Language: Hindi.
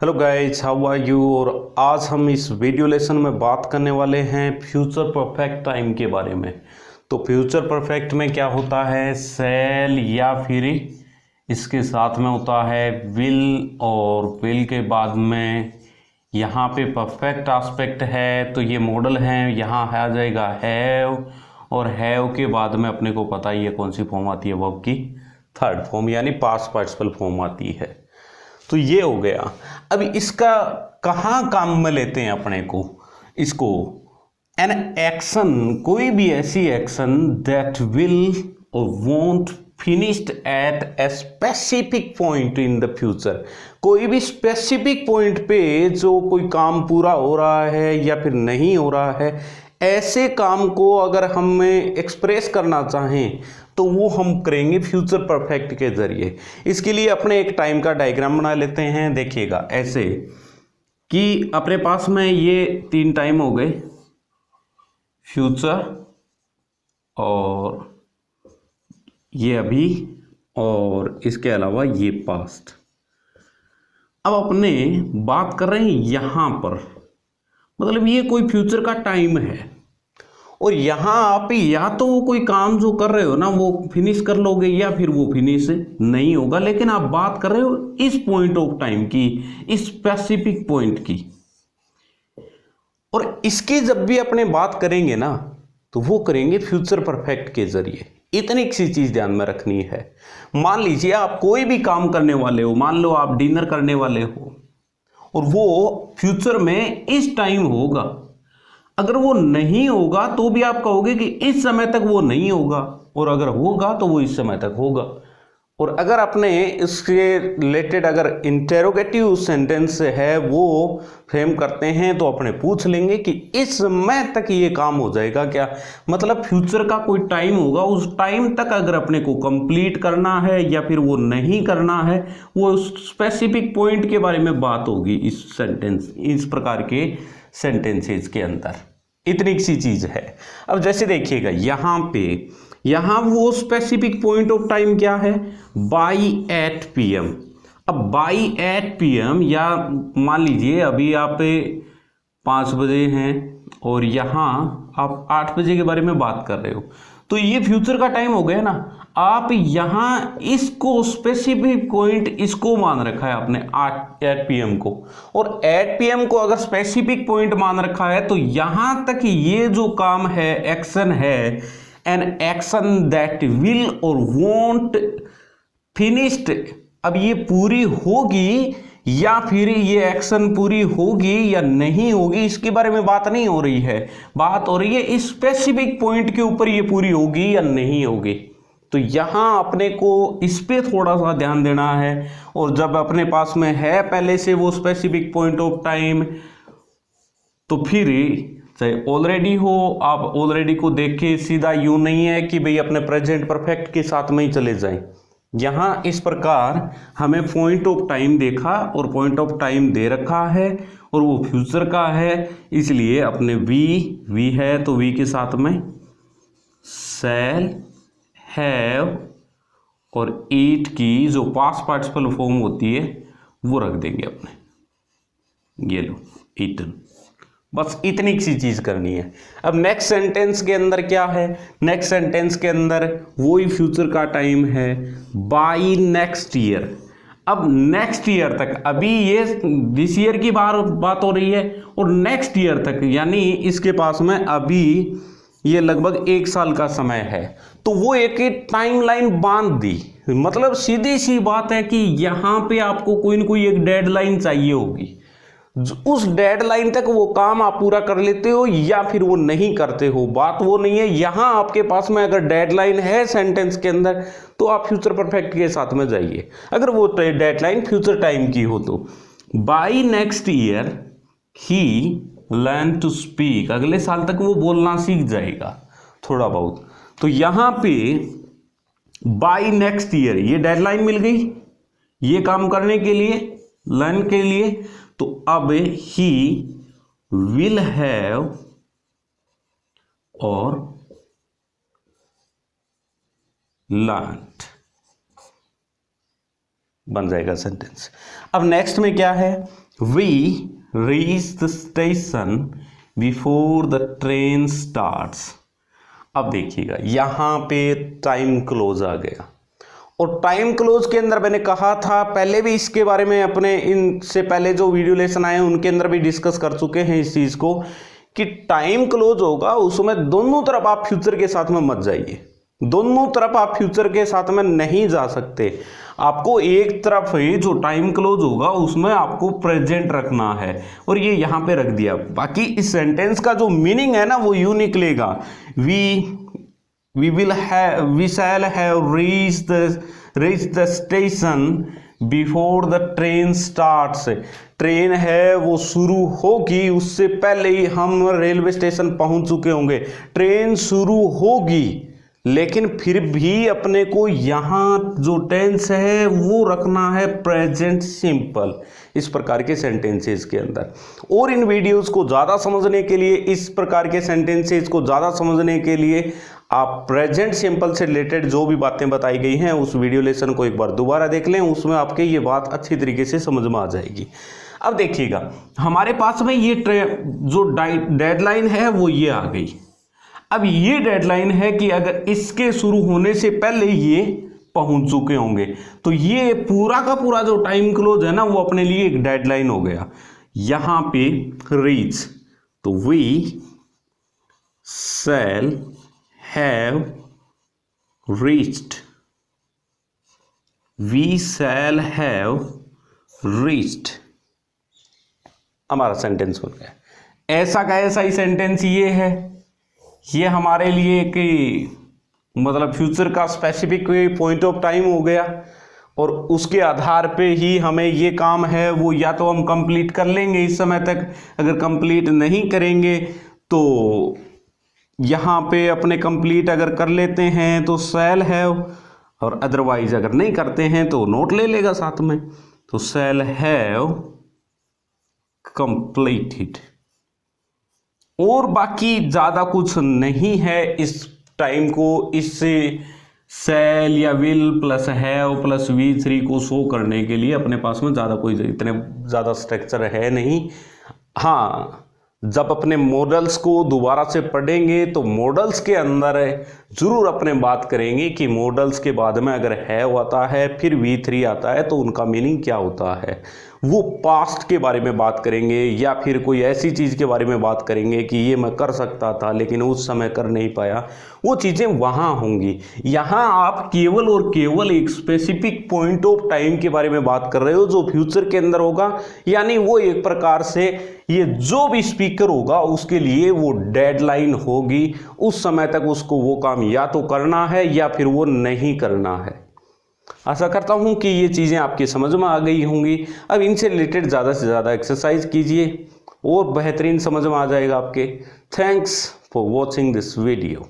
Hello guys, how are you. और आज हम इस वीडियो लेसन में बात करने वाले हैं फ्यूचर परफेक्ट टाइम के बारे में। तो फ्यूचर परफेक्ट में क्या होता है, सेल या फिर इसके साथ में होता है विल, और विल के बाद में यहाँ पे परफेक्ट एस्पेक्ट है। तो ये मॉडल है, यहाँ आ जाएगा हैव, और हैव के बाद में अपने को पता ही है कौन सी फॉर्म आती है, वर्ब की थर्ड फॉर्म यानी पास्ट पार्टिसिपल फॉर्म आती है। तो ये हो गया। अब इसका कहाँ काम में लेते हैं अपने को, इसको एन एक्शन, कोई भी ऐसी एक्शन दैट विल और won't finished at a specific point in the future. कोई भी स्पेसिफिक पॉइंट पे जो कोई काम पूरा हो रहा है या फिर नहीं हो रहा है, ऐसे काम को अगर हम एक्सप्रेस करना चाहें तो वो हम करेंगे फ्यूचर परफेक्ट के जरिए। इसके लिए अपने एक टाइम का डायग्राम बना लेते हैं। देखिएगा ऐसे कि अपने पास में ये तीन टाइम हो गए, फ्यूचर और ये अभी और इसके अलावा ये पास्ट। अब अपने बात कर रहे हैं यहां पर, मतलब ये कोई फ्यूचर का टाइम है और यहाँ आप या तो वो कोई काम जो कर रहे हो ना वो फिनिश कर लोगे या फिर वो फिनिश नहीं होगा, लेकिन आप बात कर रहे हो इस पॉइंट ऑफ टाइम की, इस स्पेसिफिक पॉइंट की। और इसकी जब भी अपने बात करेंगे ना तो वो करेंगे फ्यूचर परफेक्ट के जरिए। इतनी सी चीज ध्यान में रखनी है। मान लीजिए आप कोई भी काम करने वाले हो, मान लो आप डिनर करने वाले हो और वो फ्यूचर में इस टाइम होगा। अगर वो नहीं होगा तो भी आप कहोगे कि इस समय तक वो नहीं होगा, और अगर होगा तो वो इस समय तक होगा। और अगर अपने इसके रिलेटेड अगर इंटेरोगेटिव सेंटेंस है वो फ्रेम करते हैं तो अपने पूछ लेंगे कि इस समय तक ये काम हो जाएगा क्या, मतलब फ्यूचर का कोई टाइम होगा, उस टाइम तक अगर अपने को कंप्लीट करना है या फिर वो नहीं करना है, वो स्पेसिफिक पॉइंट के बारे में बात होगी इस सेंटेंस, इस प्रकार के सेंटेंसेस के अंदर। इतनी सी चीज है। अब जैसे देखिएगा यहां पे, यहां वो स्पेसिफिक पॉइंट ऑफ टाइम क्या है, बाई 8 PM। अब बाई 8 PM, या मान लीजिए अभी आप 5 बजे हैं और यहां आप 8 बजे के बारे में बात कर रहे हो, तो ये फ्यूचर का टाइम हो गया ना। आप यहां इसको स्पेसिफिक पॉइंट इसको मान रखा है आपने 8 PM को, और 8 PM को अगर स्पेसिफिक पॉइंट मान रखा है तो यहां तक ये जो काम है, एक्शन है, एन एक्शन दैट विल और वोंट फिनिश्ड। अब ये पूरी होगी या फिर ये एक्शन पूरी होगी या नहीं होगी, इसके बारे में बात नहीं हो रही है। बात हो रही है स्पेसिफिक पॉइंट के ऊपर ये पूरी होगी या नहीं होगी। तो यहां अपने को इस पे थोड़ा सा ध्यान देना है। और जब अपने पास में है पहले से वो स्पेसिफिक पॉइंट ऑफ टाइम, तो फिर चाहे ऑलरेडी हो, आप ऑलरेडी को देख के सीधा यूं नहीं है कि भाई अपने प्रेजेंट परफेक्ट के साथ में ही चले जाएं। यहां इस प्रकार हमें पॉइंट ऑफ टाइम देखा और पॉइंट ऑफ टाइम दे रखा है और वो फ्यूचर का है, इसलिए अपने वी है तो वी के साथ में शैल, हैव और ईट की जो पास्ट पार्टिसिपल फॉर्म होती है वो रख देंगे अपने, ये लो ईटन। बस इतनी सी चीज करनी है। अब नेक्स्ट सेंटेंस के अंदर क्या है, नेक्स्ट सेंटेंस के अंदर वही फ्यूचर का टाइम है, बाई नेक्स्ट ईयर। अब नेक्स्ट ईयर तक, अभी ये दिस ईयर की बात हो रही है और नेक्स्ट ईयर तक, यानी इसके पास में अभी ये लगभग 1 साल का समय है। तो वो एक टाइमलाइन बांध दी, मतलब सीधी सी बात है कि यहां पे आपको कोई ना कोई एक डेडलाइन चाहिए होगी। उस डेडलाइन तक वो काम आप पूरा कर लेते हो या फिर वो नहीं करते हो, बात वो नहीं है। यहां आपके पास में अगर डेडलाइन है सेंटेंस के अंदर तो आप फ्यूचर परफेक्ट के साथ में जाइए। अगर वो डेडलाइन फ्यूचर टाइम की हो तो by next year he learn to speak, अगले साल तक वो बोलना सीख जाएगा थोड़ा बहुत। तो यहां पे बाय नेक्स्ट ईयर ये डेडलाइन मिल गई ये काम करने के लिए, लर्न के लिए। तो अब ही विल हैव और लर्न्ड बन जाएगा सेंटेंस। अब नेक्स्ट में क्या है, we reach the station before the train starts. अब देखिएगा यहां पे टाइम क्लोज आ गया, और टाइम क्लोज के अंदर मैंने कहा था, पहले भी इसके बारे में अपने इनसे पहले जो वीडियो लेसन आए उनके अंदर भी डिस्कस कर चुके हैं इस चीज को, कि टाइम क्लोज होगा उसमें दोनों तरफ आप फ्यूचर के साथ में मत जाइए, दोनों तरफ आप फ्यूचर के साथ में नहीं जा सकते। आपको एक तरफ ही जो टाइम क्लोज होगा उसमें आपको प्रेजेंट रखना है, और ये यहां पे रख दिया। बाकी इस सेंटेंस का जो मीनिंग है ना वो यूं निकलेगा, we shall have reached the station before the train starts। Train है वो शुरू होगी, उससे पहले ही हम रेलवे स्टेशन पहुंच चुके होंगे। ट्रेन शुरू होगी, लेकिन फिर भी अपने को यहाँ जो टेंस है वो रखना है प्रेजेंट सिंपल, इस प्रकार के सेंटेंसेस के अंदर। और इन वीडियोस को ज़्यादा समझने के लिए, इस प्रकार के सेंटेंसेस को ज़्यादा समझने के लिए आप प्रेजेंट सिंपल से रिलेटेड जो भी बातें बताई गई हैं उस वीडियो लेसन को एक बार दोबारा देख लें, उसमें आपके ये बात अच्छी तरीके से समझ में आ जाएगी। अब देखिएगा हमारे पास में ये जो डेडलाइन है वो ये आ गई। अब ये डेडलाइन है कि अगर इसके शुरू होने से पहले ये पहुंच चुके होंगे, तो ये पूरा का पूरा जो टाइम क्लोज है ना वो अपने लिए एक डेडलाइन हो गया। यहां पे रीच, तो we shall have reached, we shall have reached, हमारा सेंटेंस बन गया। ऐसा का ऐसा ही सेंटेंस ये है, ये हमारे लिए कि मतलब फ्यूचर का स्पेसिफिक पॉइंट ऑफ टाइम हो गया, और उसके आधार पे ही हमें ये काम है वो या तो हम कंप्लीट कर लेंगे इस समय तक, अगर कंप्लीट नहीं करेंगे तो यहाँ पे अपने कंप्लीट अगर कर लेते हैं तो शैल हैव, और अदरवाइज अगर नहीं करते हैं तो नोट ले लेगा साथ में, तो शैल हैव कंप्लीटेड। और बाकी ज़्यादा कुछ नहीं है इस टाइम को, इससे शैल या will plus have plus V3 को शो करने के लिए अपने पास में ज़्यादा कोई इतने ज़्यादा स्ट्रक्चर है नहीं। हाँ, जब अपने मॉडल्स को दोबारा से पढ़ेंगे तो मॉडल्स के अंदर ज़रूर अपने बात करेंगे कि मॉडल्स के बाद में अगर हैव आता है फिर V3 आता है तो उनका मीनिंग क्या होता है। वो पास्ट के बारे में बात करेंगे या फिर कोई ऐसी चीज़ के बारे में बात करेंगे कि ये मैं कर सकता था लेकिन उस समय कर नहीं पाया, वो चीज़ें वहाँ होंगी। यहाँ आप केवल और केवल एक स्पेसिफिक पॉइंट ऑफ टाइम के बारे में बात कर रहे हो जो फ्यूचर के अंदर होगा, यानी वो एक प्रकार से ये जो भी स्पीकर होगा उसके लिए वो डेडलाइन होगी, उस समय तक उसको वो काम या तो करना है या फिर वो नहीं करना है। आशा करता हूं कि ये चीज़ें आपकी समझ में आ गई होंगी। अब इनसे रिलेटेड ज़्यादा से ज़्यादा एक्सरसाइज कीजिए और बेहतरीन समझ में आ जाएगा आपके। Thanks for watching this video.